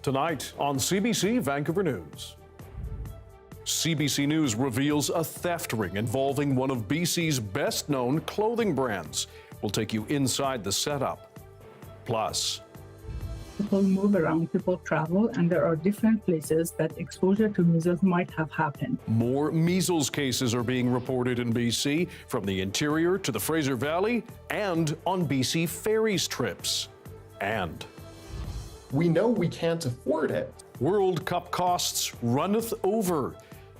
Tonight on CBC Vancouver News. CBC News reveals a theft ring involving one of BC's best-known clothing brands. We'll take you inside the setup. Plus, people move around, people travel, and there are different places that exposure to measles might have happened. more measles cases are being reported in BC, from the interior to the Fraser Valley and on BC ferries trips. And we know we can't afford it. World Cup costs runneth over.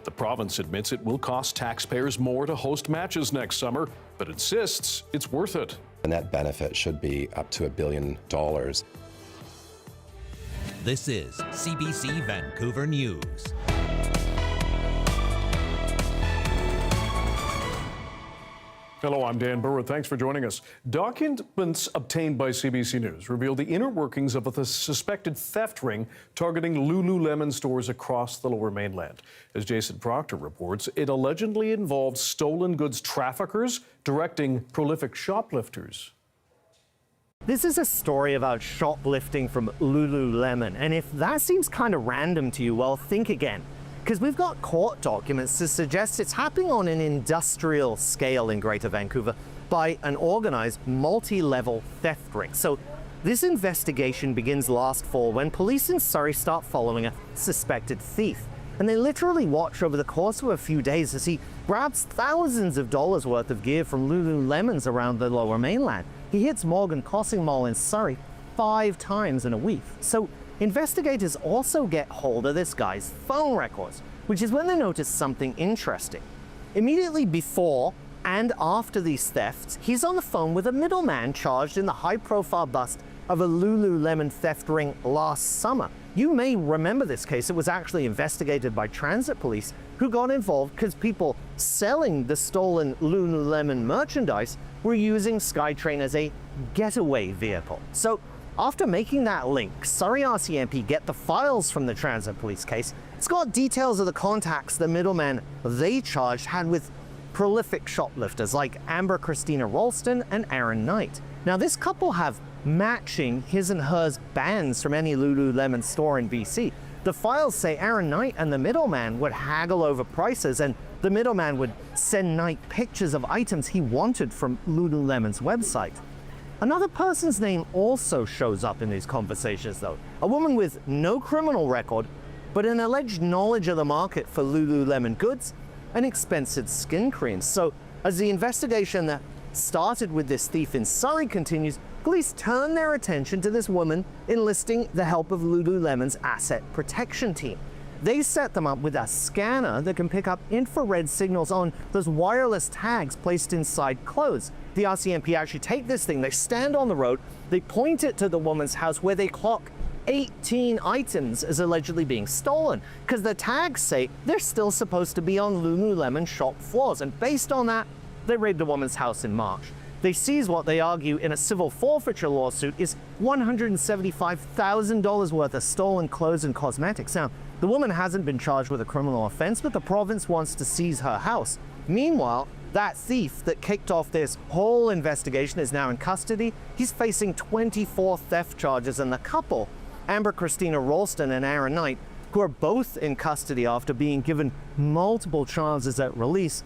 The province admits it will cost taxpayers more to host matches next summer, but insists it's worth it. The net benefit should be up to $1 billion. This is CBC Vancouver News. Hello, I'm Dan Burritt. Thanks for joining us. Documents obtained by CBC News reveal the inner workings of a suspected theft ring targeting Lululemon stores across the Lower Mainland. As Jason Proctor reports, it allegedly involved stolen goods traffickers directing prolific shoplifters. This is a story about shoplifting from Lululemon, and if that seems kind of random to you, well, think again. Because we've got court documents to suggest it's happening on an industrial scale in Greater Vancouver by an organized multi-level theft ring. So this investigation begins last fall when police in Surrey start following a suspected thief. And they literally watch over the course of a few days as he grabs thousands of dollars worth of gear from Lululemons around the Lower Mainland. He hits Morgan Crossing Mall in Surrey 5 times in a week. So investigators also get hold of this guy's phone records, which is when they notice something interesting. Immediately before and after these thefts, he's on the phone with a middleman charged in the high-profile bust of a Lululemon theft ring last summer. You may remember this case. It was actually investigated by transit police, who got involved because people selling the stolen Lululemon merchandise were using SkyTrain as a getaway vehicle. So after making that link, Surrey RCMP get the files from the transit police case. It's got details of the contacts the middleman they charged had with prolific shoplifters like Amber Christina Ralston and Aaron Knight. Now, this couple have matching his and hers bans from any Lululemon store in BC. The files say Aaron Knight and the middleman would haggle over prices, and the middleman would send Knight pictures of items he wanted from Lululemon's website. Another person's name also shows up in these conversations, though. A woman with no criminal record, but an alleged knowledge of the market for Lululemon goods and expensive skin creams. So as the investigation that started with this thief in Surrey continues, police turn their attention to this woman enlisting the help of Lululemon's asset protection team. They set them up with a scanner that can pick up infrared signals on those wireless tags placed inside clothes. The RCMP actually take this thing, they stand on the road, they point it to the woman's house where they clock 18 items as allegedly being stolen, because the tags say they're still supposed to be on Lululemon shop floors. And based on that, they raid the woman's house in March. They seize what they argue in a civil forfeiture lawsuit is $175,000 worth of stolen clothes and cosmetics. Now, the woman hasn't been charged with a criminal offense, but the province wants to seize her house. Meanwhile, that thief that kicked off this whole investigation is now in custody. He's facing 24 theft charges, and the couple, Amber Christina Ralston and Aaron Knight, who are both in custody after being given multiple chances at release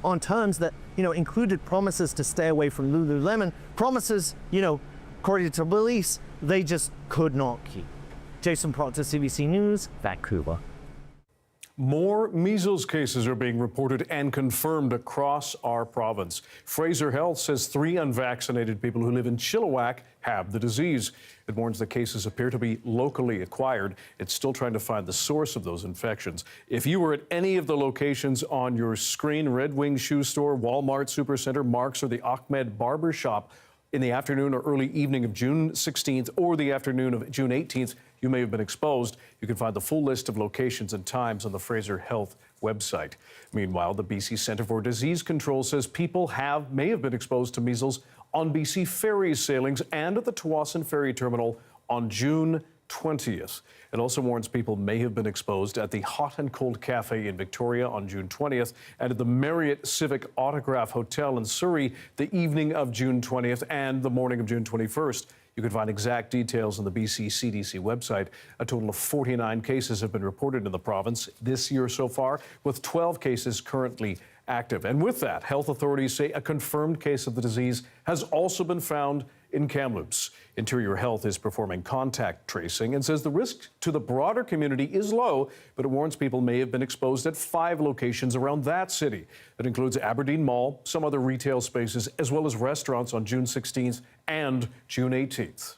on terms that, included promises to stay away from Lululemon, promises, according to police, they just could not keep. Jason Proctor, CBC News, Vancouver. More measles cases are being reported and confirmed across our province. Fraser Health says 3 unvaccinated people who live in Chilliwack have the disease. It warns the cases appear to be locally acquired. It's still trying to find the source of those infections. If you were at any of the locations on your screen, Red Wing Shoe Store, Walmart Supercenter, Mark's, or the Ahmed Barber Shop, in the afternoon or early evening of June 16th or the afternoon of June 18th, you may have been exposed. You can find the full list of locations and times on the Fraser Health website. Meanwhile, the BC Centre for Disease Control says people may have been exposed to measles on BC ferry sailings and at the Tsawwassen Ferry Terminal on June 20th. It also warns people may have been exposed at the Hot and Cold Cafe in Victoria on June 20th and at the Marriott Civic Autograph Hotel in Surrey the evening of June 20th and the morning of June 21st. You can find exact details on the BC CDC website. A total of 49 cases have been reported in the province this year so far, with 12 cases currently active. And with that, health authorities say a confirmed case of the disease has also been found in Kamloops. Interior Health is performing contact tracing and says the risk to the broader community is low, but it warns people may have been exposed at 5 locations around that city. That includes Aberdeen Mall, some other retail spaces, as well as restaurants on June 16th and June 18th.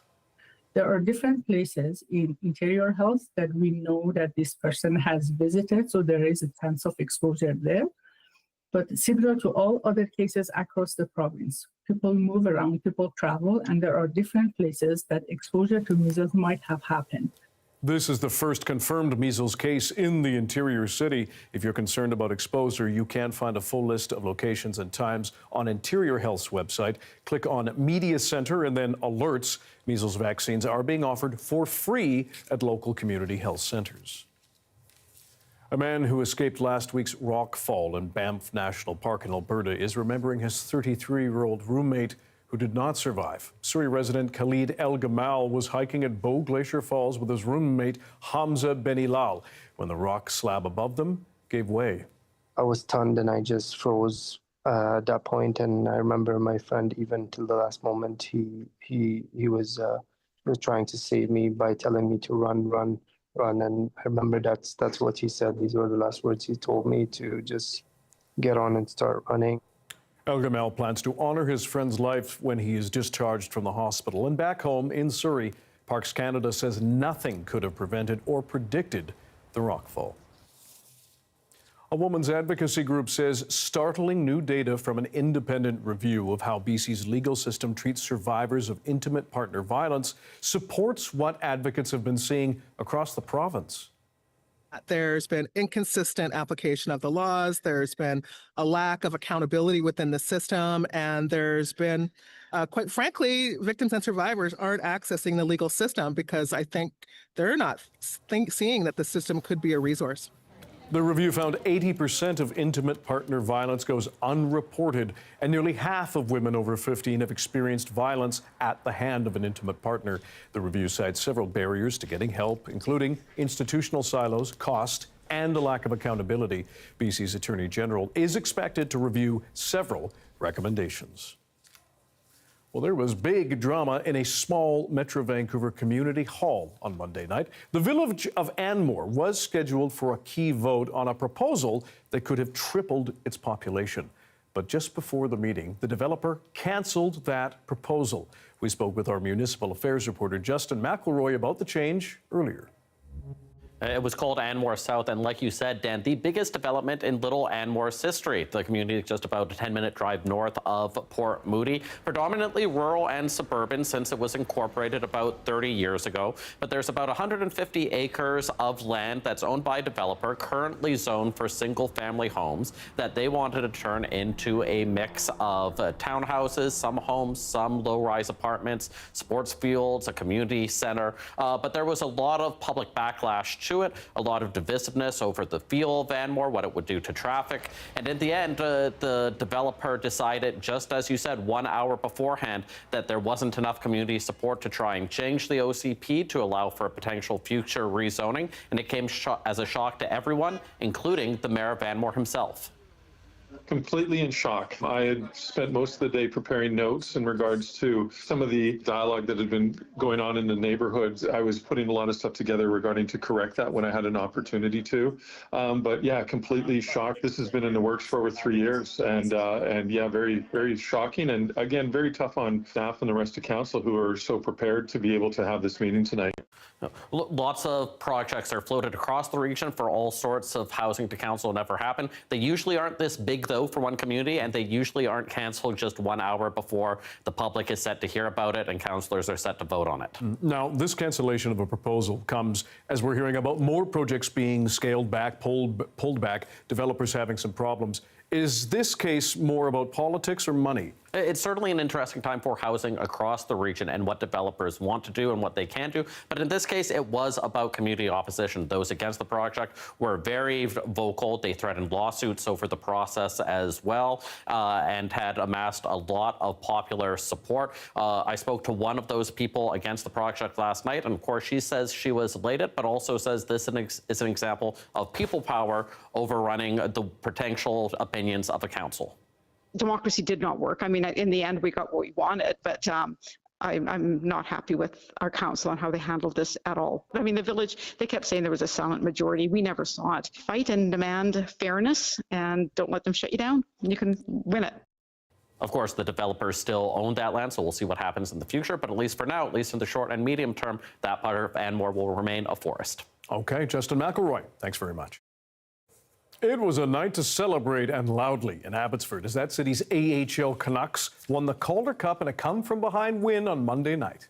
There are different places in Interior Health that we know that this person has visited, so there is a chance of exposure there. But similar to all other cases across the province, people move around, people travel, and there are different places that exposure to measles might have happened. This is the first confirmed measles case in the interior city. If you're concerned about exposure, you can find a full list of locations and times on Interior Health's website. Click on Media Center and then Alerts. Measles vaccines are being offered for free at local community health centers. A man who escaped last week's rockfall in Banff National Park in Alberta is remembering his 33-year-old roommate who did not survive. Surrey resident Khalid El Gamal was hiking at Bow Glacier Falls with his roommate Hamza Benilal when the rock slab above them gave way. I was stunned and I just froze at that point. And I remember my friend, even till the last moment, he was trying to save me by telling me to run. And I remember that's what he said. These were the last words he told me, to just get on and start running. El Gamal plans to honor his friend's life when he is discharged from the hospital. And back home in Surrey, Parks Canada says nothing could have prevented or predicted the rockfall. A women's advocacy group says startling new data from an independent review of how BC's legal system treats survivors of intimate partner violence supports what advocates have been seeing across the province. There's been inconsistent application of the laws. There's been a lack of accountability within the system. And there's been, quite frankly, victims and survivors aren't accessing the legal system because I think they're not seeing that the system could be a resource. The review found 80% of intimate partner violence goes unreported, and nearly half of women over 15 have experienced violence at the hand of an intimate partner. The review cites several barriers to getting help, including institutional silos, cost, and a lack of accountability. BC's Attorney General is expected to review several recommendations. Well, there was big drama in a small Metro Vancouver community hall on Monday night. The village of Anmore was scheduled for a key vote on a proposal that could have tripled its population. But just before the meeting, the developer canceled that proposal. We spoke with our municipal affairs reporter Justin McElroy about the change earlier. It was called Anmore South, and like you said, Dan, the biggest development in Little Anmore's history. The community is just about a 10-minute drive north of Port Moody, predominantly rural and suburban since it was incorporated about 30 years ago. But there's about 150 acres of land that's owned by a developer, currently zoned for single-family homes, that they wanted to turn into a mix of townhouses, some homes, some low-rise apartments, sports fields, a community center. But there was a lot of public backlash to it, a lot of divisiveness over the feel of Anmore, what it would do to traffic. And in the end, the developer decided, just as you said, 1 hour beforehand, that there wasn't enough community support to try and change the OCP to allow for a potential future rezoning. And it came as a shock to everyone, including the mayor of Anmore himself. Completely in shock. I had spent most of the day preparing notes in regards to some of the dialogue that had been going on in the neighborhoods. I was putting a lot of stuff together regarding to correct that when I had an opportunity to. But yeah, completely shocked. This has been in the works for over 3 years, and yeah, very, very shocking. And again, very tough on staff and the rest of council who are so prepared to be able to have this meeting tonight. Lots of projects are floated across the region for all sorts of housing to council never happen. They usually aren't this big, though, for one community, and they usually aren't canceled just 1 hour before the public is set to hear about it and councillors are set to vote on it. Now, this cancellation of a proposal comes as we're hearing about more projects being scaled back, pulled back, developers having some problems. Is this case more about politics or money? It's certainly an interesting time for housing across the region and what developers want to do and what they can do. But in this case, it was about community opposition. Those against the project were very vocal. They threatened lawsuits over the process as well, and had amassed a lot of popular support. I spoke to one of those people against the project last night, and of course, she says she was elated, but also says this is an example of people power overrunning the potential opinions of a council. Democracy did not work. I mean, in the end, we got what we wanted, but I'm not happy with our council on how they handled this at all. I mean, the village, they kept saying there was a silent majority. We never saw it. Fight and demand fairness, and don't let them shut you down. You can win it. Of course, the developers still own that land, so we'll see what happens in the future. But at least for now, at least in the short and medium term, that part of Anmore will remain a forest. Okay, Justin McElroy, thanks very much. It was a night to celebrate, and loudly, in Abbotsford, as that city's AHL Canucks won the Calder Cup in a come-from-behind win on Monday night.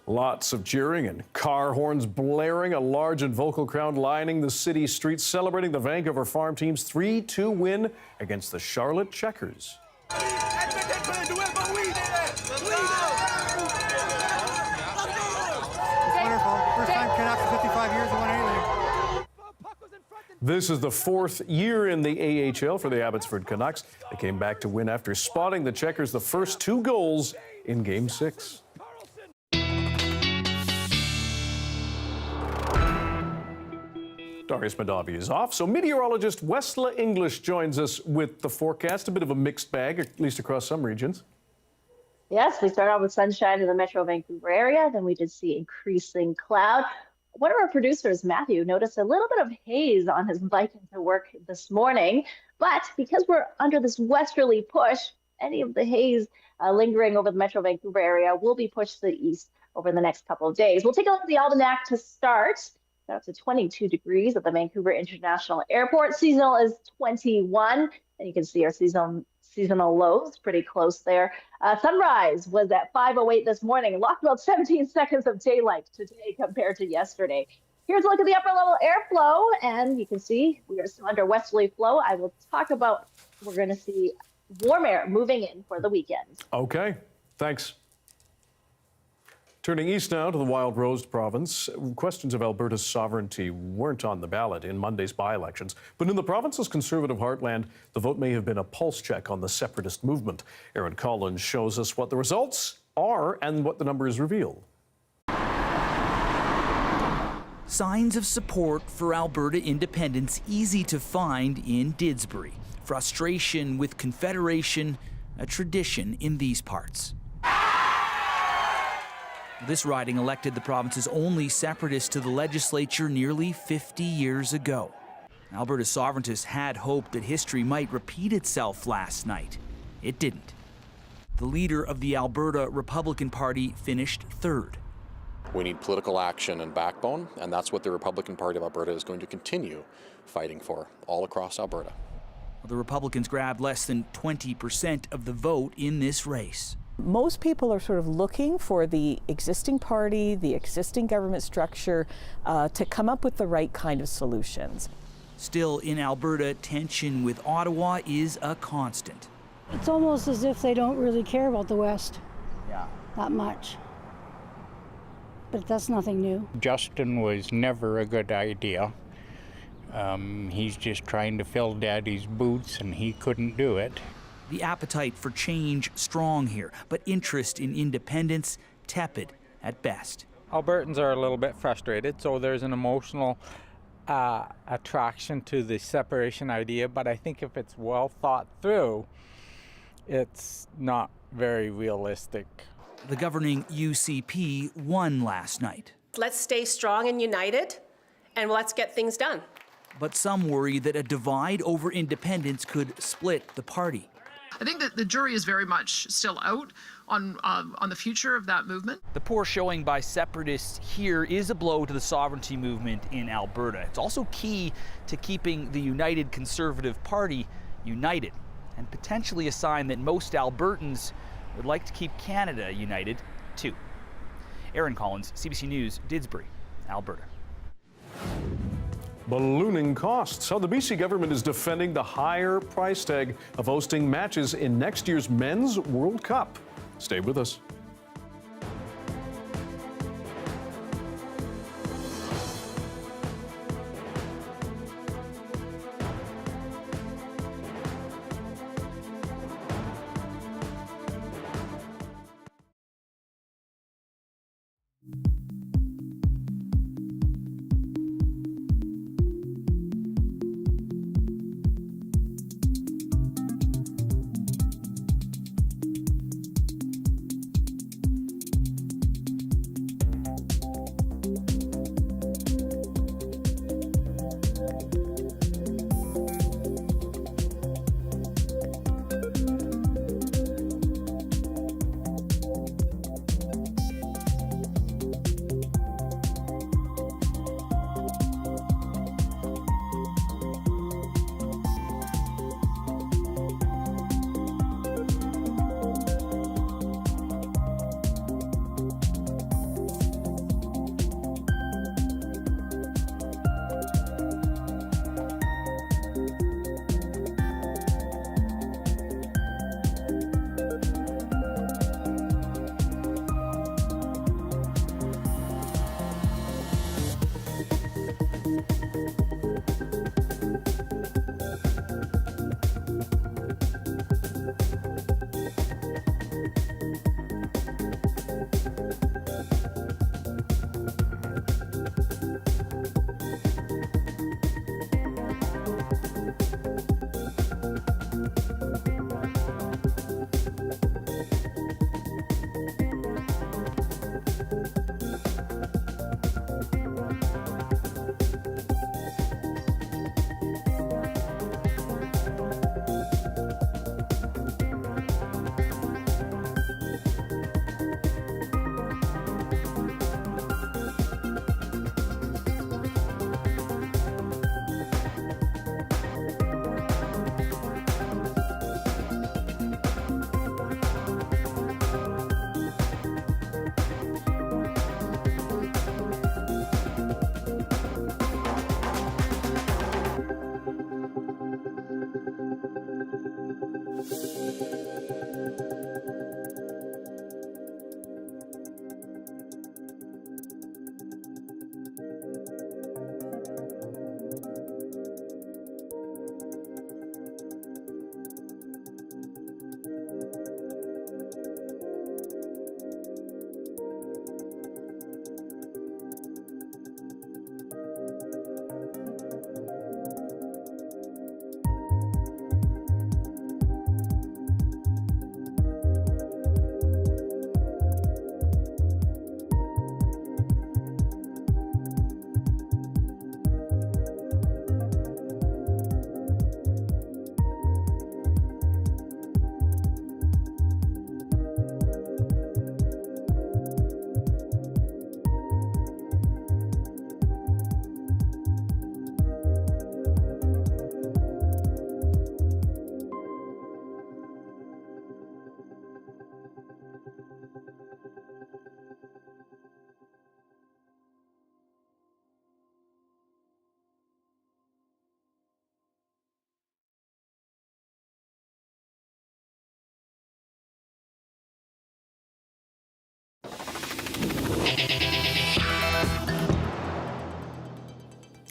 Lots of cheering and car horns blaring, a large and vocal crowd lining the city streets celebrating the Vancouver Farm team's 3-2 win against the Charlotte Checkers. This is the fourth year in the AHL for the Abbotsford Canucks. They came back to win after spotting the Checkers the first 2 goals in Game 6. Darius Madavi is off, so meteorologist Westla English joins us with the forecast. A bit of a mixed bag, at least across some regions. Yes, we start out with sunshine in the Metro Vancouver area. Then we did see increasing cloud. One of our producers, Matthew, noticed a little bit of haze on his bike into work this morning. But because we're under this westerly push, any of the haze lingering over the Metro Vancouver area will be pushed to the east over the next couple of days. We'll take a look at the Almanac to start. Up to 22 degrees at the Vancouver International Airport. Seasonal is 21, and you can see our seasonal lows pretty close there. Sunrise was at 5:08 this morning, lost about 17 seconds of daylight today compared to yesterday. Here's a look at the upper level airflow, and you can see we are still under westerly flow. I will talk about, we're going to see warm air moving in for the weekend. Okay, thanks. Turning east now to the Wild Rose province, questions of Alberta's sovereignty weren't on the ballot in Monday's by-elections. But in the province's conservative heartland, the vote may have been a pulse check on the separatist movement. Aaron Collins shows us what the results are and what the numbers reveal. Signs of support for Alberta independence easy to find in Didsbury. Frustration with Confederation, a tradition in these parts. This riding elected the province's only separatist to the legislature nearly 50 years ago. Alberta's sovereigntists had hoped that history might repeat itself last night. It didn't. The leader of the Alberta Republican Party finished third. We need political action and backbone, and that's what the Republican Party of Alberta is going to continue fighting for all across Alberta. The Republicans grabbed less than 20% of the vote in this race. Most people are sort of looking for the existing party, the existing government structure, to come up with the right kind of solutions. Still, in Alberta, tension with Ottawa is a constant. It's almost as if they don't really care about the West that much. But that's nothing new. Justin was never a good idea. He's just trying to fill Daddy's boots, and he couldn't do it. The appetite for change strong here, but interest in independence tepid at best. Albertans are a little bit frustrated, so there's an emotional attraction to the separation idea, but I think if it's well thought through, it's not very realistic. The governing UCP won last night. Let's stay strong and united, and let's get things done. But some worry that a divide over independence could split the party. I think that the jury is very much still out on the future of that movement. The poor showing by separatists here is a blow to the sovereignty movement in Alberta. It's also key to keeping the United Conservative Party united, and potentially a sign that most Albertans would like to keep Canada united too. Aaron Collins, CBC News, Didsbury, Alberta. ballooning costs, how the BC government is defending the higher price tag of hosting matches in next year's Men's World Cup. Stay with us.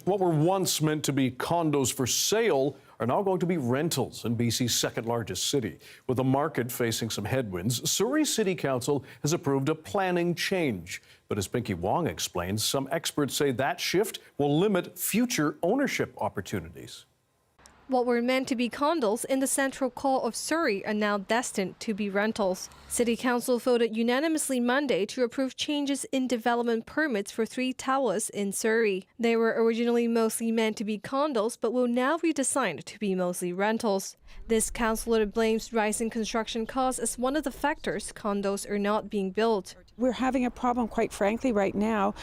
What were once meant to be condos for sale are now going to be rentals in BC's second largest city. With the market facing some headwinds, Surrey City Council has approved a planning change. But as Pinky Wong explains, some experts say that shift will limit future ownership opportunities. What were meant to be condos in the central core of Surrey are now destined to be rentals. City Council voted unanimously Monday to approve changes in development permits for 3 towers in Surrey. They were originally mostly meant to be condos, but will now be designed to be mostly rentals. This councillor blames rising construction costs as one of the factors condos are not being built. We're having a problem, quite frankly, right now,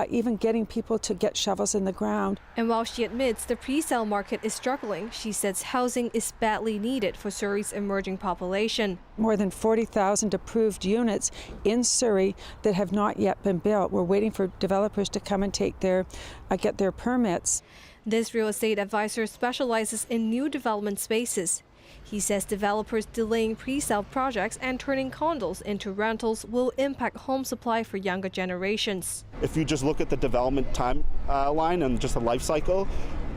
even getting people to get shovels in the ground. And while she admits the pre-sale market is struggling, she says housing is badly needed for Surrey's emerging population. More than 40,000 approved units in Surrey that have not yet been built. We're waiting for developers to come and take their, get their permits. This real estate advisor specializes in new development spaces. He says developers delaying pre-sale projects and turning condos into rentals will impact home supply for younger generations. If you just look at the development timeline and just the life cycle,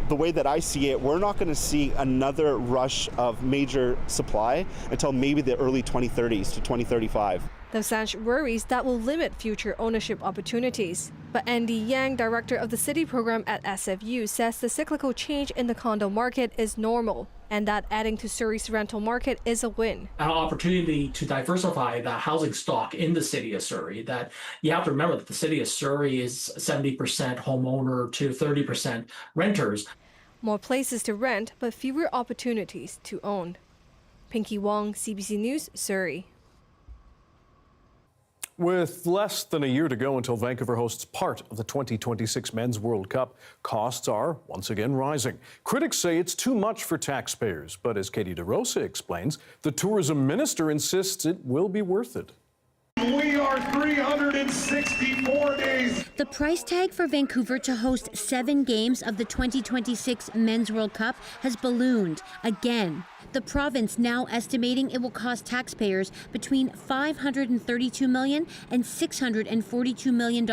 the way that I see it, we're not going to see another rush of major supply until maybe the early 2030s to 2035. The Sanch worries that will limit future ownership opportunities. But Andy Yang, director of the city program at SFU, says the cyclical change in the condo market is normal and that adding to Surrey's rental market is a win. An opportunity to diversify the housing stock in the city of Surrey. That you have to remember that the city of Surrey is 70% homeowner to 30% renters. More places to rent, but fewer opportunities to own. Pinky Wong, CBC News, Surrey. With less than a year to go until Vancouver hosts part of the 2026 Men's World Cup, costs are once again rising. Critics say it's too much for taxpayers, but as Katie DeRosa explains, the tourism minister insists it will be worth it. We are 364 days. The price tag for Vancouver to host 7 games of the 2026 Men's World Cup has ballooned again. The province now estimating it will cost taxpayers between $532 million and $642 million.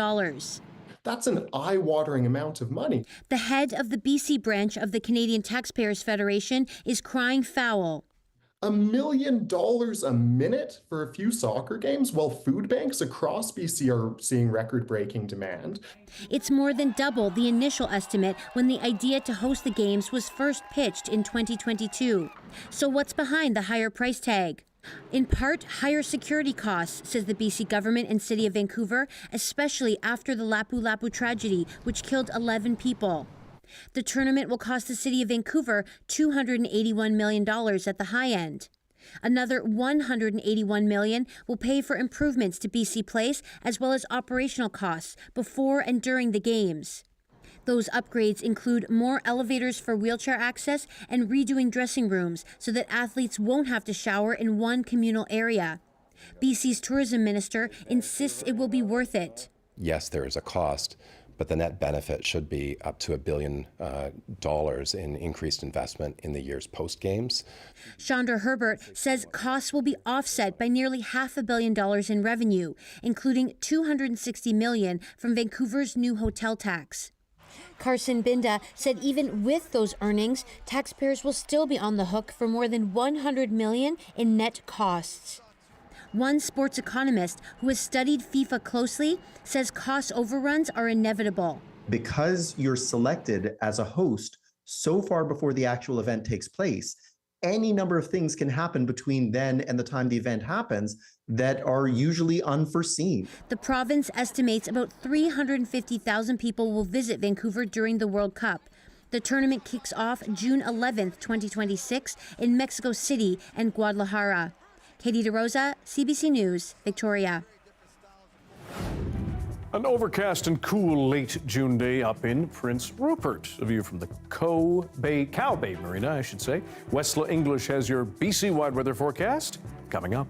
That's an eye-watering amount of money. The head of the BC branch of the Canadian Taxpayers Federation is crying foul. $1 million a minute for a few soccer games, while food banks across BC are seeing record-breaking demand. It's more than double the initial estimate when the idea to host the games was first pitched in 2022. So what's behind the higher price tag? In part, higher security costs, says the BC government and City of Vancouver, especially after the Lapu-Lapu tragedy, which killed 11 people. The tournament will cost the City of Vancouver $281 million at the high end. Another $181 million will pay for improvements to BC Place as well as operational costs before and during the games. Those upgrades include more elevators for wheelchair access and redoing dressing rooms so that athletes won't have to shower in one communal area. BC's tourism minister insists it will be worth it. Yes, there is a cost, but the net benefit should be up to $1 billion in increased investment in the years post-games. Chandra Herbert says costs will be offset by nearly $500 million in revenue, including $260 million from Vancouver's new hotel tax. Carson Binda said even with those earnings, taxpayers will still be on the hook for more than $100 million in net costs. One sports economist who has studied FIFA closely says cost overruns are inevitable. Because you're selected as a host so far before the actual event takes place, any number of things can happen between then and the time the event happens that are usually unforeseen. The province estimates about 350,000 people will visit Vancouver during the World Cup. The tournament kicks off June 11th, 2026 in Mexico City and Guadalajara. Katie DeRosa, CBC News, Victoria. An overcast and cool late June day up in Prince Rupert. A view from the Cow Bay Marina, I should say. Westla English has your BC-wide weather forecast coming up.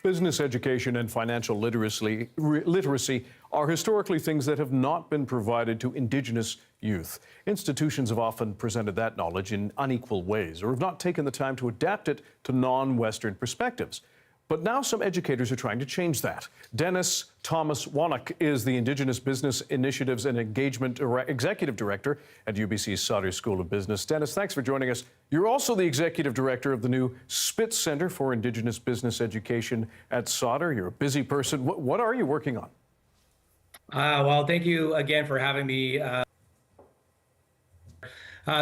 Business education and financial literacy are historically things that have not been provided to Indigenous youth. Institutions have often presented that knowledge in unequal ways or have not taken the time to adapt it to non-Western perspectives. But now some educators are trying to change that. Dennis Thomas Wannock is the Indigenous Business Initiatives and Engagement Executive Director at UBC's Sauder School of Business. Dennis, thanks for joining us. You're also the Executive Director of the new Spitz Center for Indigenous Business Education at Sauder. You're a busy person. What are you working on? Well, thank you again for having me.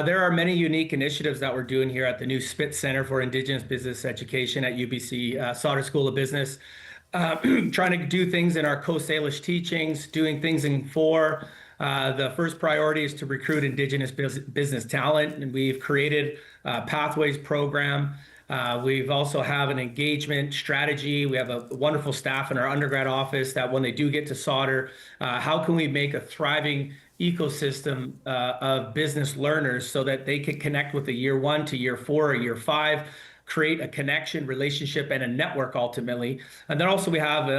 There are many unique initiatives that we're doing here at the new Spitz Center for Indigenous Business Education at UBC Sauder School of Business. Trying to do things in our Coast Salish teachings, doing things in four. The first priority is to recruit Indigenous business talent, and we've created a Pathways program. We've also have an engagement strategy. We have a wonderful staff in our undergrad office that when they do get to Sauder, how can we make a thriving ecosystem of business learners so that they can connect with the year 1 to year 4 or year 5, create a connection, relationship, and a network ultimately. And then also we have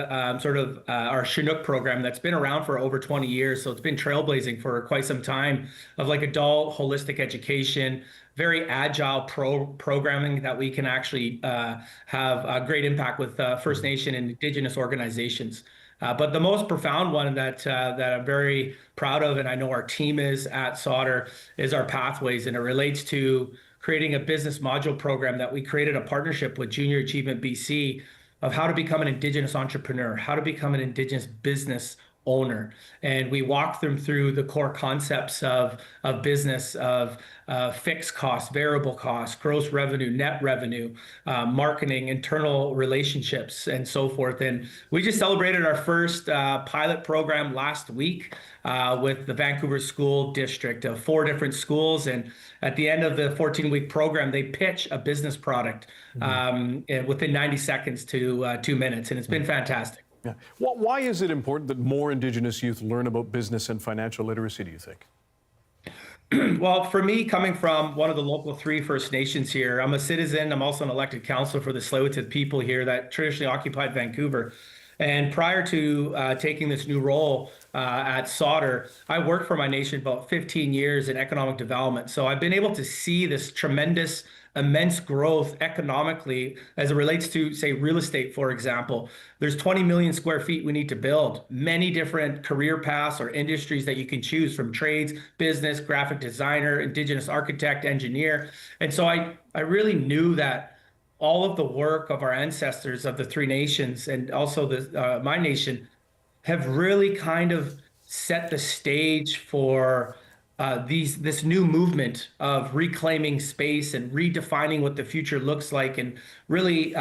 our Chinook program that's been around for over 20 years. So it's been trailblazing for quite some time of like adult holistic education, very agile programming that we can actually have a great impact with First Nation and Indigenous organizations. But the most profound one that I'm very proud of, and I know our team is at Sauder, is our Pathways, and it relates to creating a business module program that we created a partnership with Junior Achievement BC of how to become an Indigenous entrepreneur, how to become an Indigenous business owner. And we walk them through the core concepts of business, of fixed costs, variable costs, gross revenue, net revenue, marketing, internal relationships, and so forth. And we just celebrated our first pilot program last week with the Vancouver School District of 4 different schools. And at the end of the 14-week program, they pitch a business product within 90 seconds to 2 minutes. And it's been fantastic. Yeah. Why is it important that more Indigenous youth learn about business and financial literacy, do you think? Well, for me, coming from one of the local 3 First Nations here, I'm a citizen. I'm also an elected councillor for the Tsleil-Waututh people here that traditionally occupied Vancouver. And prior to taking this new role at Sauder, I worked for my nation about 15 years in economic development. So I've been able to see this tremendous, immense growth economically as it relates to, say, real estate, for example. There's 20 million square feet we need to build, many different career paths or industries that you can choose from: trades, business, graphic designer, Indigenous architect, engineer. And so I really knew that all of the work of our ancestors of the 3 nations and also my nation have really kind of set the stage for this new movement of reclaiming space and redefining what the future looks like, and really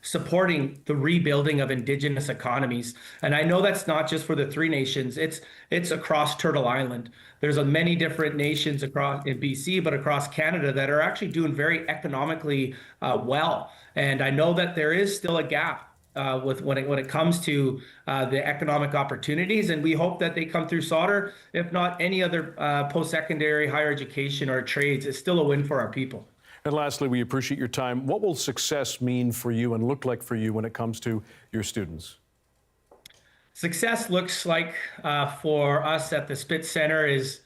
supporting the rebuilding of Indigenous economies. And I know that's not just for the 3 nations, it's across Turtle Island. There's many different nations across in BC, but across Canada that are actually doing very economically well. And I know that there is still a gap when it comes to the economic opportunities, and we hope that they come through Sauder. If not any other post-secondary, higher education or trades, it's still a win for our people. And lastly, we appreciate your time. What will success mean for you and look like for you when it comes to your students? Success looks like for us at the Spitz Center is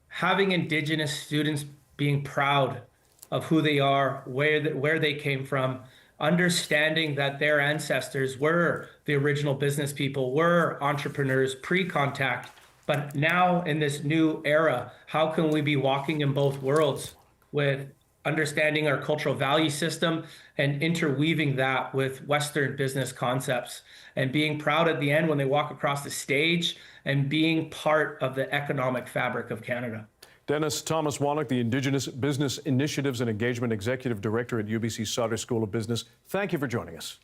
having Indigenous students being proud of who they are, where they came from, understanding that their ancestors were the original business people, were entrepreneurs pre-contact, but now in this new era, how can we be walking in both worlds with understanding our cultural value system and interweaving that with Western business concepts, and being proud at the end when they walk across the stage and being part of the economic fabric of Canada. Dennis Thomas Wannock, the Indigenous Business Initiatives and Engagement Executive Director at UBC Sauder School of Business. Thank you for joining us.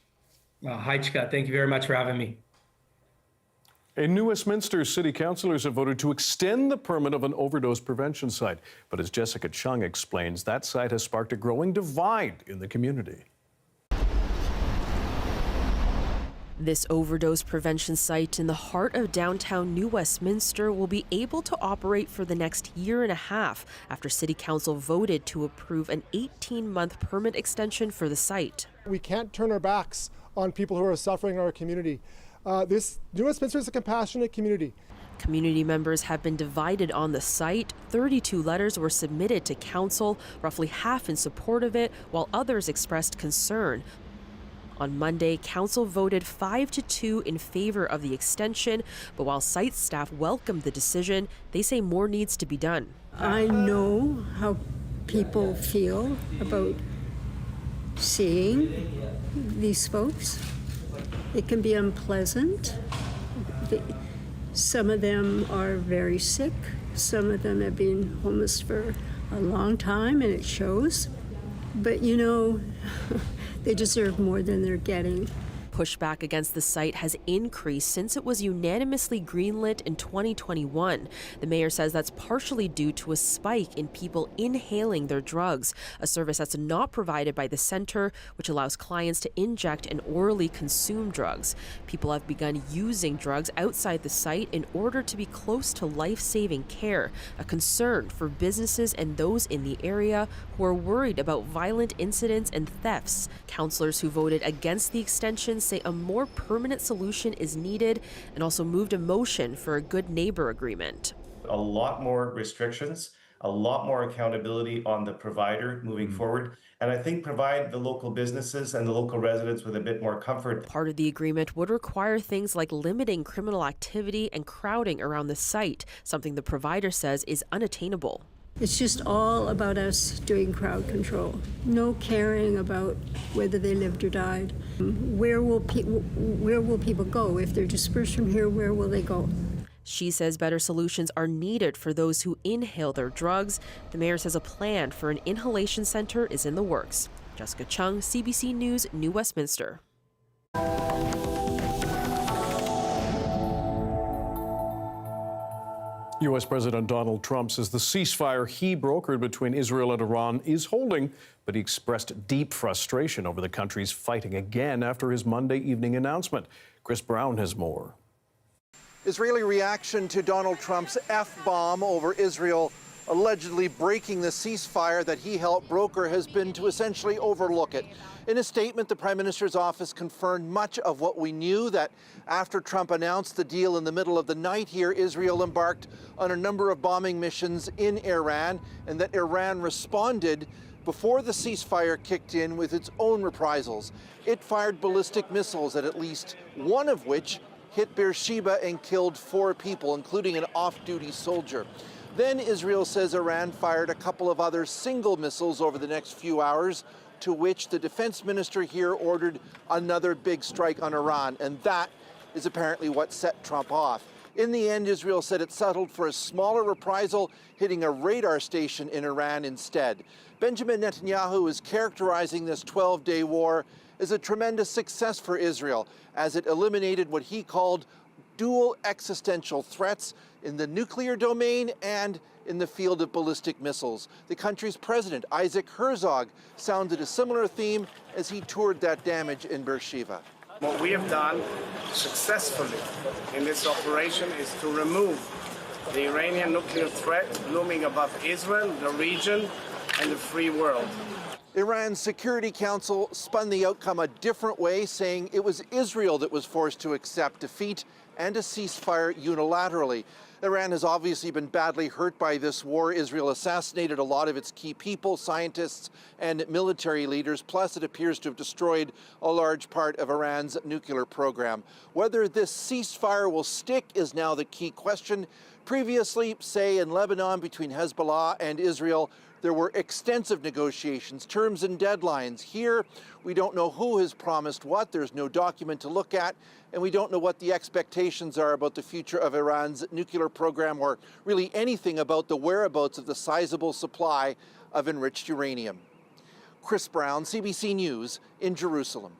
Hi, Chika. Thank you very much for having me. In New Westminster, city councillors have voted to extend the permit of an overdose prevention site. But as Jessica Chung explains, that site has sparked a growing divide in the community. This overdose prevention site in the heart of downtown New Westminster will be able to operate for the next year and a half after City Council voted to approve an 18-month permit extension for the site. We can't turn our backs on people who are suffering in our community. New Westminster is a compassionate community. Community members have been divided on the site. 32 letters were submitted to council, roughly half in support of it, while others expressed concern. On Monday, council voted 5-2 in favor of the extension, but while site staff welcomed the decision, they say more needs to be done. I know how people feel about seeing these folks. It can be unpleasant. Some of them are very sick. Some of them have been homeless for a long time, and it shows. But you know, they deserve more than they're getting. Pushback against the site has increased since it was unanimously greenlit in 2021. The mayor says that's partially due to a spike in people inhaling their drugs, a service that's not provided by the center, which allows clients to inject and orally consume drugs. People have begun using drugs outside the site in order to be close to life-saving care, a concern for businesses and those in the area who are worried about violent incidents and thefts. Councillors who voted against the extension say a more permanent solution is needed and also moved a motion for a good neighbor agreement. A lot more restrictions, a lot more accountability on the provider moving forward, and I think provide the local businesses and the local residents with a bit more comfort. Part of the agreement would require things like limiting criminal activity and crowding around the site, something the provider says is unattainable. It's just all about us doing crowd control. No caring about whether they lived or died. Where will people go? If they're dispersed from here, where will they go? She says better solutions are needed for those who inhale their drugs. The mayor says a plan for an inhalation center is in the works. Jessica Chung, CBC News, New Westminster. U.S. President Donald Trump says the ceasefire he brokered between Israel and Iran is holding, but he expressed deep frustration over the countries fighting again after his Monday evening announcement. Chris Brown has more. Israeli reaction to Donald Trump's F-bomb over Israel allegedly breaking the ceasefire that he helped broker has been to essentially overlook it. In a statement, the Prime Minister's office confirmed much of what we knew, that after Trump announced the deal in the middle of the night here, Israel embarked on a number of bombing missions in Iran, and that Iran responded before the ceasefire kicked in with its own reprisals. It fired ballistic missiles, at least one of which hit Beersheba and killed 4 people, including an off-duty soldier. Then Israel says Iran fired a couple of other single missiles over the next few hours, to which the defense minister here ordered another big strike on Iran, and that is apparently what set Trump off. In the end, Israel said it settled for a smaller reprisal, hitting a radar station in Iran instead. Benjamin Netanyahu is characterizing this 12-day war as a tremendous success for Israel, as it eliminated what he called dual existential threats in the nuclear domain and in the field of ballistic missiles. The country's president, Isaac Herzog, sounded a similar theme as he toured that damage in Beersheba. What we have done successfully in this operation is to remove the Iranian nuclear threat looming above Israel, the region, and the free world. Iran's Security Council spun the outcome a different way, saying it was Israel that was forced to accept defeat and a ceasefire unilaterally. Iran has obviously been badly hurt by this war. Israel assassinated a lot of its key people, scientists, and military leaders. Plus, it appears to have destroyed a large part of Iran's nuclear program. Whether this ceasefire will stick is now the key question. Previously, say in Lebanon between Hezbollah and Israel, there were extensive negotiations, terms and deadlines. Here, we don't know who has promised what. There's no document to look at, and we don't know what the expectations are about the future of Iran's nuclear program, or really anything about the whereabouts of the sizable supply of enriched uranium. Chris Brown, CBC News in Jerusalem.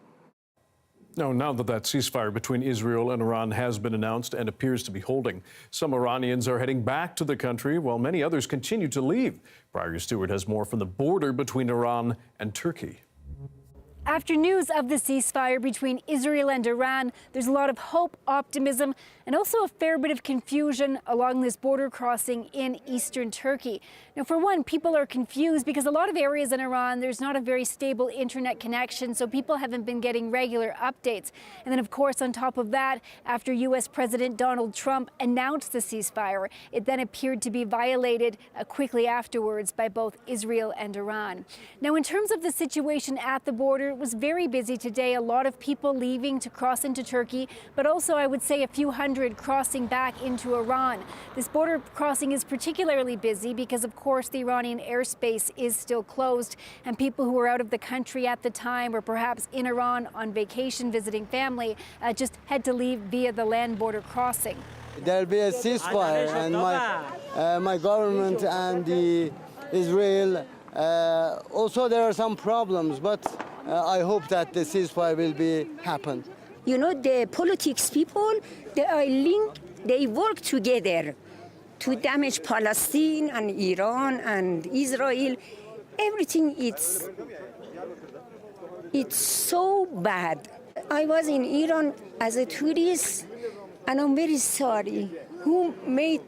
Now that ceasefire between Israel and Iran has been announced and appears to be holding, some Iranians are heading back to the country while many others continue to leave. Briar Stewart has more from the border between Iran and Turkey. After news of the ceasefire between Israel and Iran, there's a lot of hope, optimism, and also a fair bit of confusion along this border crossing in eastern Turkey. Now, for one, people are confused because a lot of areas in Iran, there's not a very stable internet connection, so people haven't been getting regular updates. And then, of course, on top of that, after U.S. President Donald Trump announced the ceasefire, it then appeared to be violated quickly afterwards by both Israel and Iran. Now, in terms of the situation at the border, it was very busy today. A lot of people leaving to cross into Turkey, but also I would say a few hundred crossing back into Iran. This border crossing is particularly busy because, of course, the Iranian airspace is still closed, and people who were out of the country at the time or perhaps in Iran on vacation visiting family just had to leave via the land border crossing. There'll be a ceasefire, and my government and the Israel also there are some problems, but I hope that the ceasefire will be happen. You know, the politics people, they are linked, they work together to damage Palestine and Iran and Israel. Everything, it's so bad. I was in Iran as a tourist, and I'm very sorry who made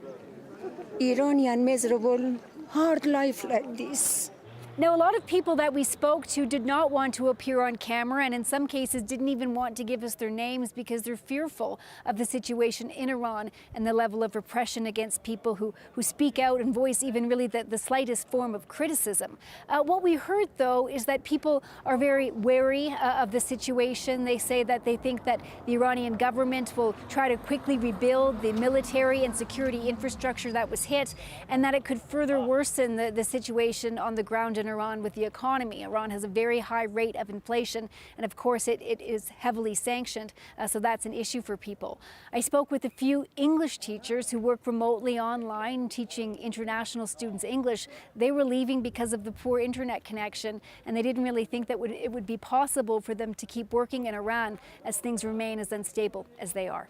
Iranian miserable, hard life like this. Now, a lot of people that we spoke to did not want to appear on camera, and in some cases didn't even want to give us their names because they're fearful of the situation in Iran and the level of repression against people who speak out and voice even really the slightest form of criticism. What we heard, though, is that people are very wary of the situation. They say that they think that the Iranian government will try to quickly rebuild the military and security infrastructure that was hit, and that it could further worsen the situation on the ground in Iran with the economy. Iran has a very high rate of inflation, and of course it is heavily sanctioned, so that's an issue for people. I spoke with a few English teachers who work remotely online teaching international students English. They were leaving because of the poor internet connection, and they didn't really think that it would be possible for them to keep working in Iran as things remain as unstable as they are.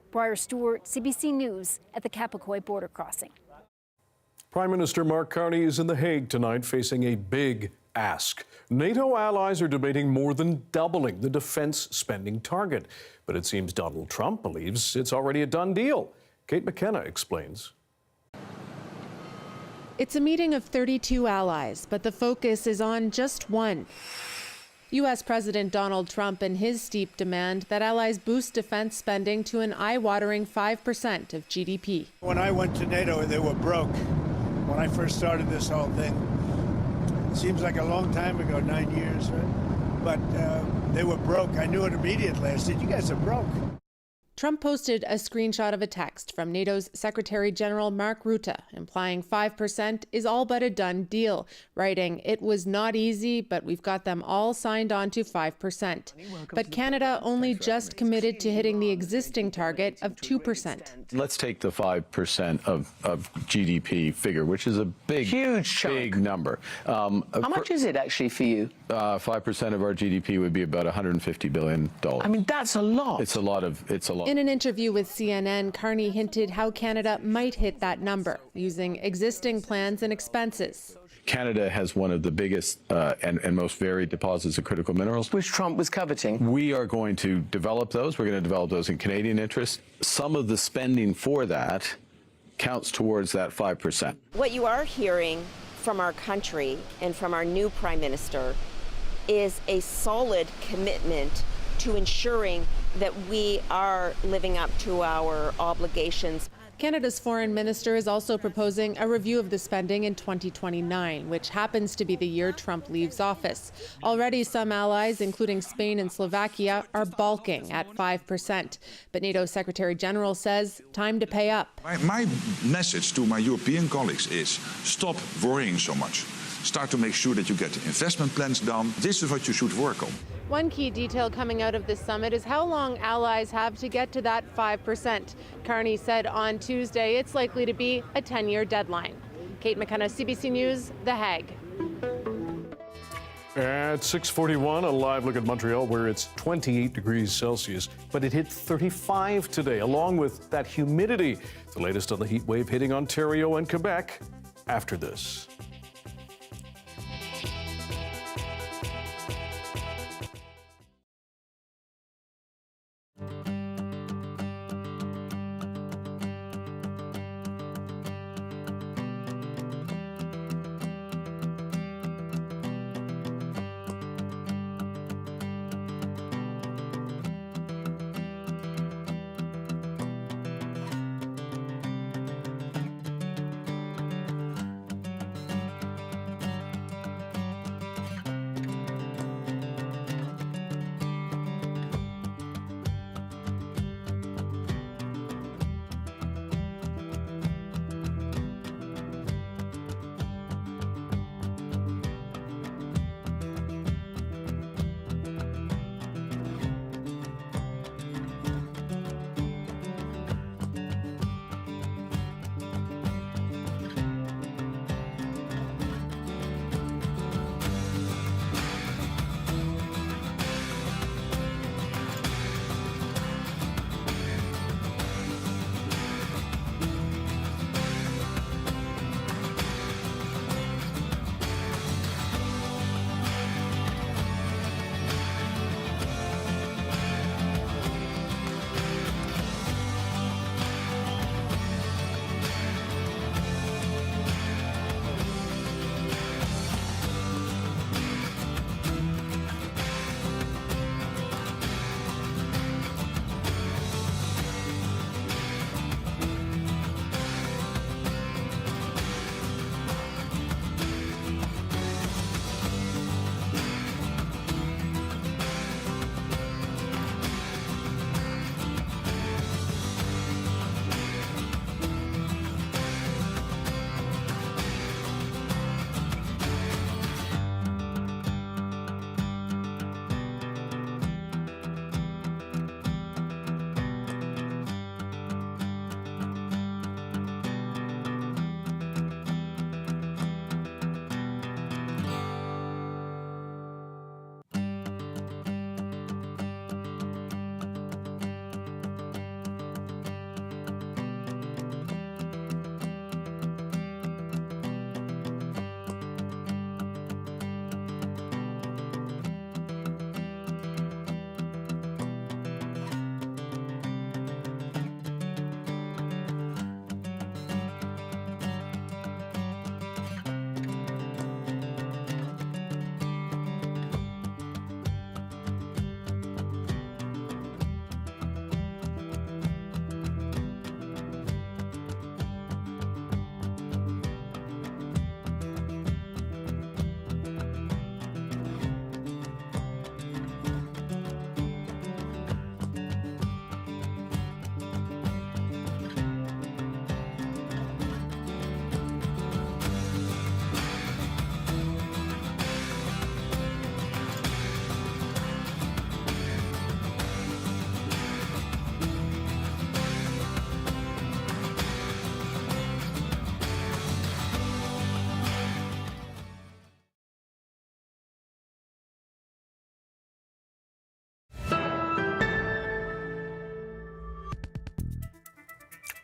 Briar Stewart, CBC News at the Kapakoi border crossing. Prime Minister Mark Carney is in The Hague tonight facing a big ask. NATO allies are debating more than doubling the defense spending target. But it seems Donald Trump believes it's already a done deal. Kate McKenna explains. It's a meeting of 32 allies, but the focus is on just one. U.S. President Donald Trump and his steep demand that allies boost defense spending to an eye-watering 5% of GDP. When I went to NATO, they were broke. When I first started this whole thing, it seems like a long time ago, 9 years, right? But they were broke. I knew it immediately. I said, you guys are broke. Trump posted a screenshot of a text from NATO's Secretary General Mark Rutte, implying 5% is all but a done deal, writing, "It was not easy, but we've got them all signed on to 5%. But Canada only just committed to hitting the existing target of 2%. Let's take the 5% of GDP figure, which is a big number. How much is it actually for you? 5% of our GDP would be about $150 billion. I mean, that's a lot. It's a lot. In an interview with CNN, Carney hinted how Canada might hit that number, using existing plans and expenses. Canada has one of the biggest and most varied deposits of critical minerals, which Trump was coveting. We are going to develop those. We're going to develop those in Canadian interest. Some of the spending for that counts towards that 5%. What you are hearing from our country and from our new Prime Minister is a solid commitment to ensuring that we are living up to our obligations. Canada's foreign minister is also proposing a review of the spending in 2029, which happens to be the year Trump leaves office. Already some allies, including Spain and Slovakia, are balking at 5%. But NATO Secretary General says time to pay up. My message to my European colleagues is stop worrying so much. Start to make sure that you get investment plans done. This is what you should work on. One key detail coming out of this summit is how long allies have to get to that 5%. Carney said on Tuesday it's likely to be a 10-year deadline. Kate McKenna, CBC News, The Hague. At 6:41, a live look at Montreal, where it's 28 degrees Celsius, but it hit 35 today, along with that humidity. The latest on the heat wave hitting Ontario and Quebec after this.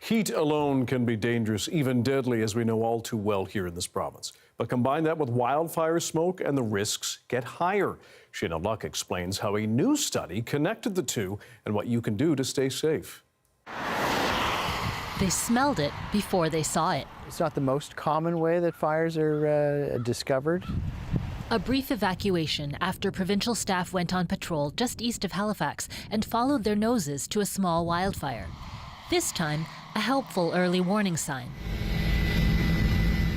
Heat alone can be dangerous, even deadly, as we know all too well here in this province. But combine that with wildfire smoke and the risks get higher. Shayna Luck explains how a new study connected the two and what you can do to stay safe. They smelled it before they saw it. It's not the most common way that fires are discovered. A brief evacuation after provincial staff went on patrol just east of Halifax and followed their noses to a small wildfire. This time, a helpful early warning sign.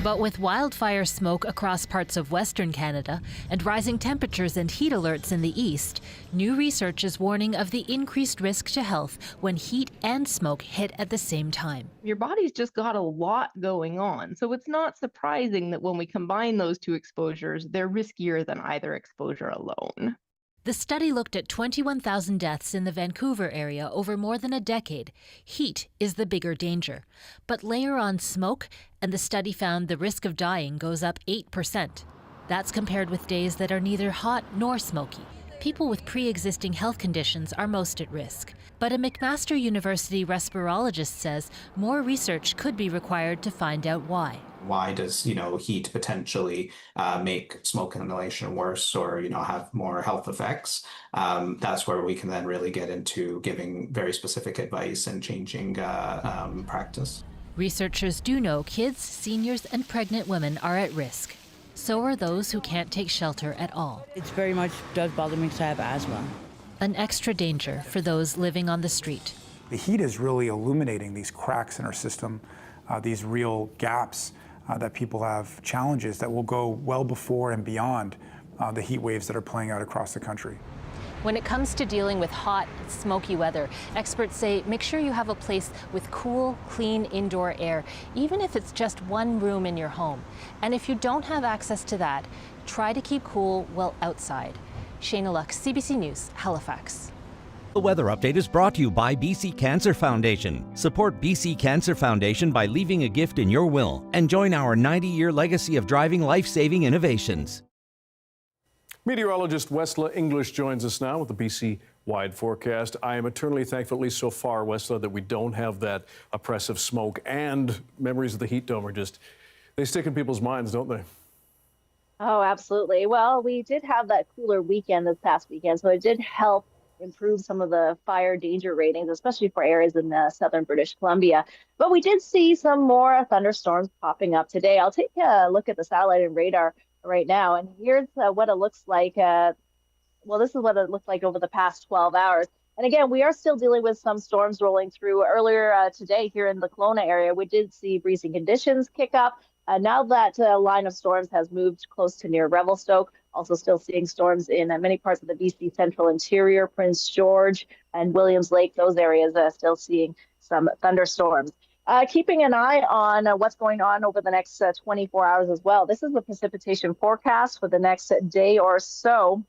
But with wildfire smoke across parts of Western Canada and rising temperatures and heat alerts in the east, new research is warning of the increased risk to health when heat and smoke hit at the same time. Your body's just got a lot going on, so it's not surprising that when we combine those two exposures, they're riskier than either exposure alone. The study looked at 21,000 deaths in the Vancouver area over more than a decade. Heat is the bigger danger. But layer on smoke, and the study found the risk of dying goes up 8%. That's compared with days that are neither hot nor smoky. People with pre-existing health conditions are most at risk. But a McMaster University respirologist says more research could be required to find out why. Why does, heat potentially make smoke inhalation worse or, have more health effects? That's where we can then really get into giving very specific advice and changing practice. Researchers do know kids, seniors, and pregnant women are at risk. So are those who can't take shelter at all. It very much does bother me because I have asthma. An extra danger for those living on the street. The heat is really illuminating these cracks in our system, these real gaps that people have challenges that will go well before and beyond the heat waves that are playing out across the country. When it comes to dealing with hot, smoky weather, experts say make sure you have a place with cool, clean indoor air, even if it's just one room in your home. And if you don't have access to that, try to keep cool while outside. Shayna Luck, CBC News, Halifax. The weather update is brought to you by BC Cancer Foundation. Support BC Cancer Foundation by leaving a gift in your will and join our 90-year legacy of driving life-saving innovations. Meteorologist Westla English joins us now with the BC-wide forecast. I am eternally thankful, at least so far, Westla, that we don't have that oppressive smoke, and memories of the heat dome they stick in people's minds, don't they? Oh, absolutely. Well, we did have that cooler weekend this past weekend, so it did help improve some of the fire danger ratings, especially for areas in southern British Columbia. But we did see some more thunderstorms popping up today. I'll take a look at the satellite and radar right now, and here's what it looks like. This is what it looked like over the past 12 hours. And again, we are still dealing with some storms rolling through. Earlier today here in the Kelowna area, we did see breezy conditions kick up. Now that line of storms has moved close to near Revelstoke, also still seeing storms in many parts of the BC central interior, Prince George and Williams Lake, those areas still seeing some thunderstorms. Keeping an eye on what's going on over the next 24 hours as well. This is the precipitation forecast for the next day or so.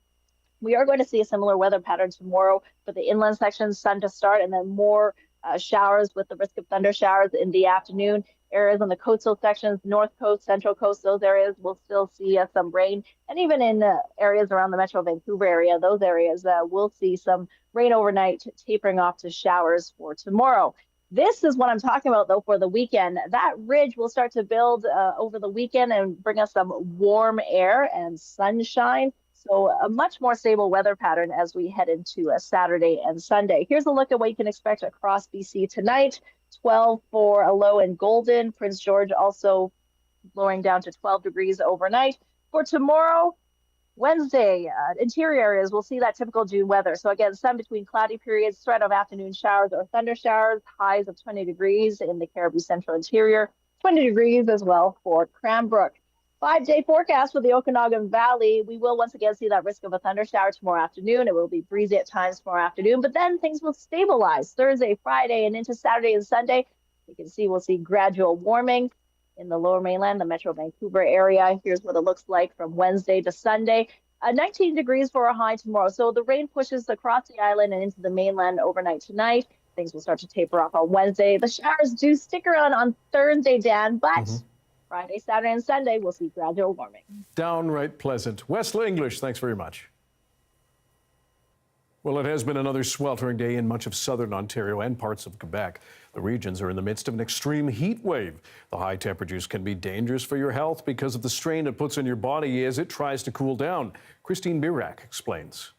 We are going to see a similar weather pattern tomorrow for the inland sections, sun to start, and then more showers with the risk of thunder showers in the afternoon. Areas on the coastal sections, north coast, central coast, those areas will still see some rain. And even in areas around the Metro Vancouver area, those areas will see some rain overnight, tapering off to showers for tomorrow. This is what I'm talking about, though, for the weekend. That ridge will start to build over the weekend and bring us some warm air and sunshine. So a much more stable weather pattern as we head into Saturday and Sunday. Here's a look at what you can expect across BC tonight. 12 for a low in Golden. Prince George also lowering down to 12 degrees overnight. For tomorrow, Wednesday, interior areas will see that typical June weather. So again, sun between cloudy periods, threat of afternoon showers or thunder showers, highs of 20 degrees in the Caribou Central Interior, 20 degrees as well for Cranbrook. 5-day forecast for the Okanagan Valley. We will once again see that risk of a thunder shower tomorrow afternoon. It will be breezy at times tomorrow afternoon, but then things will stabilize Thursday, Friday, and into Saturday and Sunday. You can see we'll see gradual warming in the lower mainland, the Metro Vancouver area. Here's what it looks like from Wednesday to Sunday. 19 degrees for a high tomorrow. So the rain pushes across the island and into the mainland overnight tonight. Things will start to taper off on Wednesday. The showers do stick around on Thursday, Dan, but Friday, Saturday, and Sunday, we'll see gradual warming. Downright pleasant. Westla English, thanks very much. Well, it has been another sweltering day in much of southern Ontario and parts of Quebec. The regions are in the midst of an extreme heat wave. The high temperatures can be dangerous for your health because of the strain it puts on your body as it tries to cool down. Christine Burritt explains.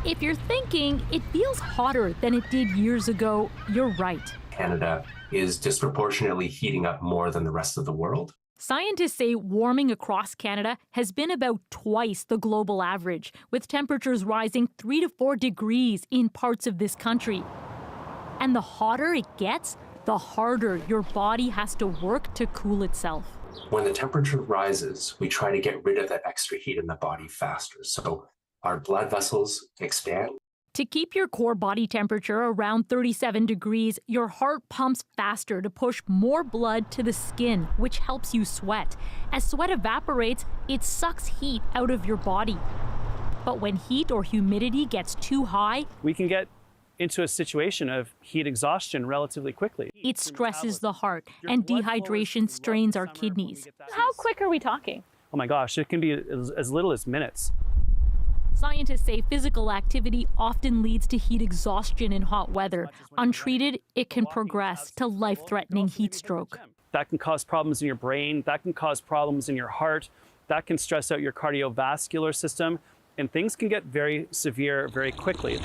If you're thinking it feels hotter than it did years ago, you're right. Canada is disproportionately heating up more than the rest of the world. Scientists say warming across Canada has been about twice the global average, with temperatures rising 3 to 4 degrees in parts of this country. And the hotter it gets, the harder your body has to work to cool itself. When the temperature rises, we try to get rid of that extra heat in the body faster. So our blood vessels expand. To keep your core body temperature around 37 degrees, your heart pumps faster to push more blood to the skin, which helps you sweat. As sweat evaporates, it sucks heat out of your body. But when heat or humidity gets too high, we can get into a situation of heat exhaustion relatively quickly. It stresses the heart, and dehydration strains our kidneys. How quick are we talking? Oh my gosh, it can be as little as minutes. Scientists say physical activity often leads to heat exhaustion in hot weather. Untreated, it can progress to life-threatening heat stroke. That can cause problems in your brain, that can cause problems in your heart, that can stress out your cardiovascular system, and things can get very severe very quickly.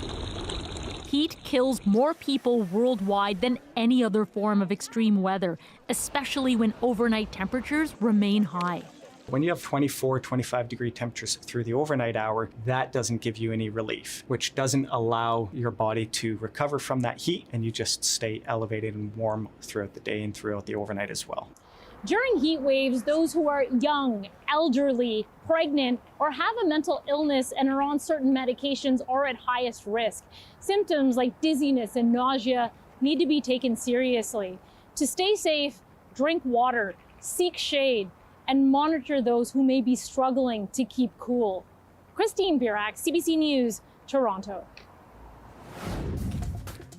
Heat kills more people worldwide than any other form of extreme weather, especially when overnight temperatures remain high. When you have 24, 25 degree temperatures through the overnight hour, that doesn't give you any relief, which doesn't allow your body to recover from that heat, and you just stay elevated and warm throughout the day and throughout the overnight as well. During heat waves, those who are young, elderly, pregnant, or have a mental illness and are on certain medications are at highest risk. Symptoms like dizziness and nausea need to be taken seriously. To stay safe, drink water, seek shade, and monitor those who may be struggling to keep cool. Christine Burritt, CBC News, Toronto.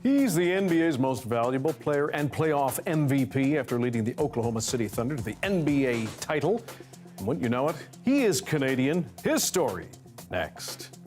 He's the NBA's most valuable player and playoff MVP after leading the Oklahoma City Thunder to the NBA title. And wouldn't you know it, he is Canadian. His story next.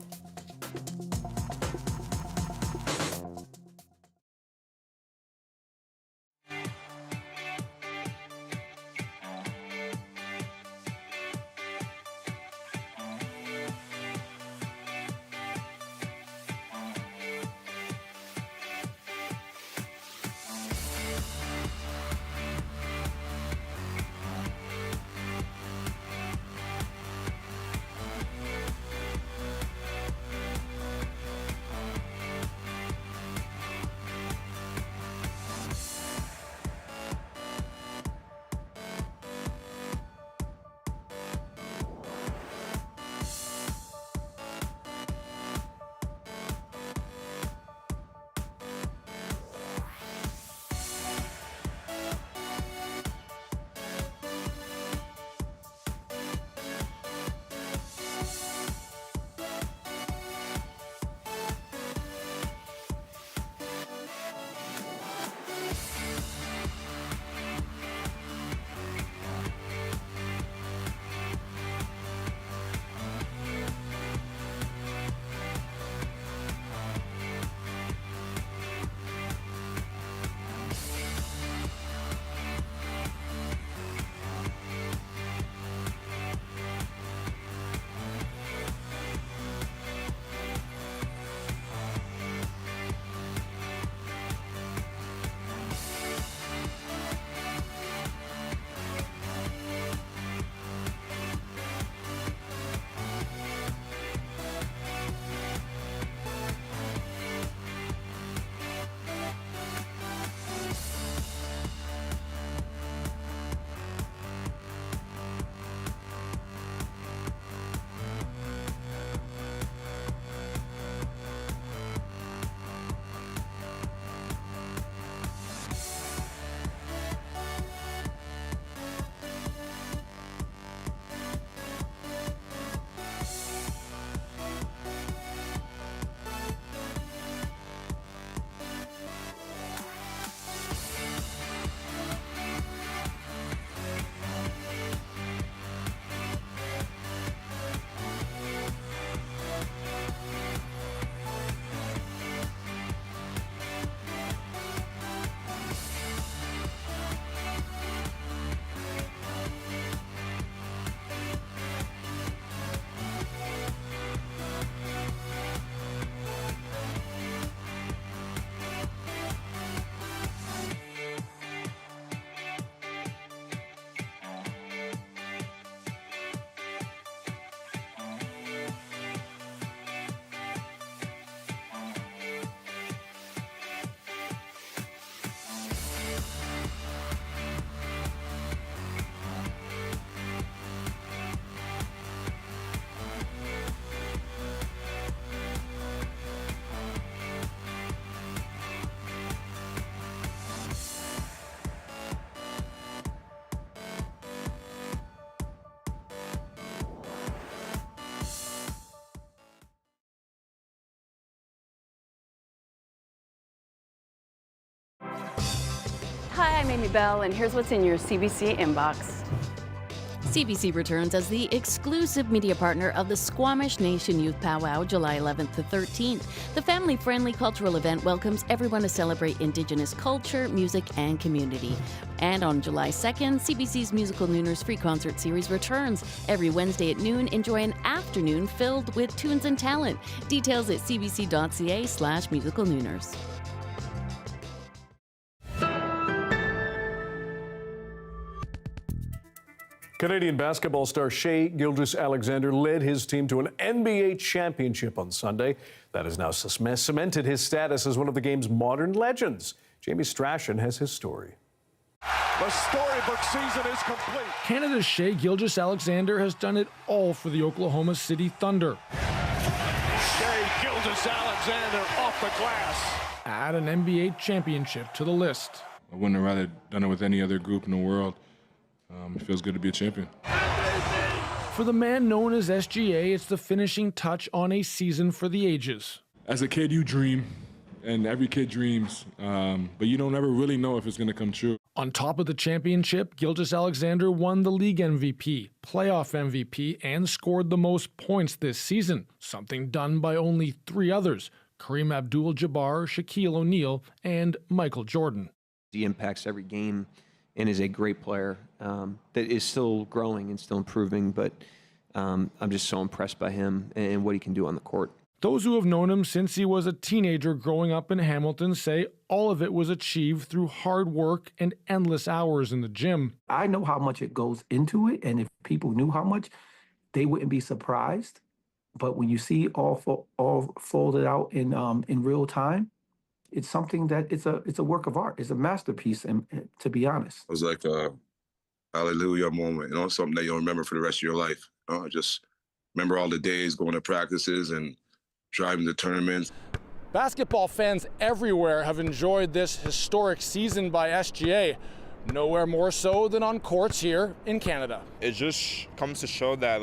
Hi, I'm Amy Bell, and here's what's in your CBC inbox. CBC returns as the exclusive media partner of the Squamish Nation Youth Powwow, July 11th to 13th. The family-friendly cultural event welcomes everyone to celebrate Indigenous culture, music, and community. And on July 2nd, CBC's Musical Nooners free concert series returns. Every Wednesday at noon, enjoy an afternoon filled with tunes and talent. Details at cbc.ca/musicalnooners. Canadian basketball star Shai Gilgeous-Alexander led his team to an NBA championship on Sunday. That has now cemented his status as one of the game's modern legends. Jamie Strachan has his story. The storybook season is complete. Canada's Shai Gilgeous-Alexander has done it all for the Oklahoma City Thunder. Shai Gilgeous-Alexander off the glass. Add an NBA championship to the list. I wouldn't have rather done it with any other group in the world. It feels good to be a champion. For the man known as SGA, it's the finishing touch on a season for the ages. As a kid, you dream, and every kid dreams, but you don't ever really know if it's going to come true. On top of the championship, Gilgeous-Alexander won the league MVP, playoff MVP, and scored the most points this season, something done by only 3 others: Kareem Abdul-Jabbar, Shaquille O'Neal, and Michael Jordan. He impacts every game and is a great player that is still growing and still improving, but I'm just so impressed by him and what he can do on the court. Those who have known him since he was a teenager growing up in Hamilton say all of it was achieved through hard work and endless hours in the gym. I know how much it goes into it, and if people knew how much, they wouldn't be surprised. But when you see all folded out in real time, it's something that it's a work of art. It's a masterpiece, and to be honest. It was like a hallelujah moment, something that you'll remember for the rest of your life. Just remember all the days going to practices and driving to tournaments. Basketball fans everywhere have enjoyed this historic season by SGA, nowhere more so than on courts here in Canada. It just comes to show that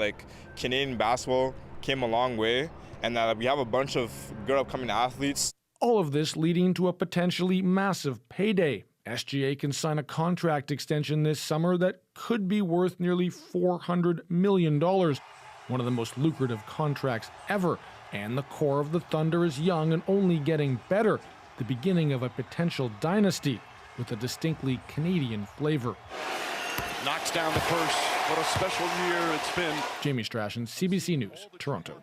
Canadian basketball came a long way, and that we have a bunch of good upcoming athletes. All of this leading to a potentially massive payday. SGA can sign a contract extension this summer that could be worth nearly $400 million, one of the most lucrative contracts ever. And the core of the Thunder is young and only getting better, the beginning of a potential dynasty with a distinctly Canadian flavor. Knocks down the first. What a special year it's been. Jamie Strachan, CBC News, Toronto.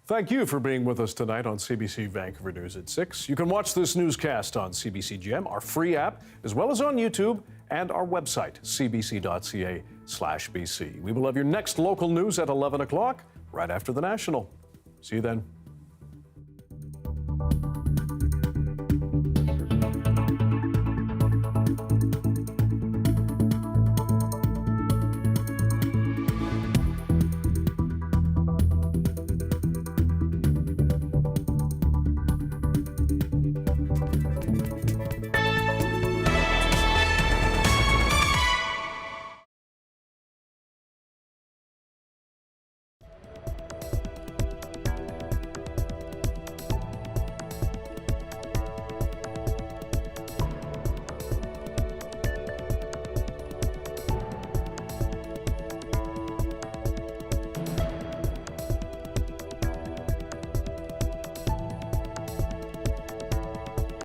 Thank you for being with us tonight on CBC Vancouver News at 6. You can watch this newscast on CBC Gem, our free app, as well as on YouTube and our website, cbc.ca/BC. We will have your next local news at 11 o'clock, right after the National. See you then.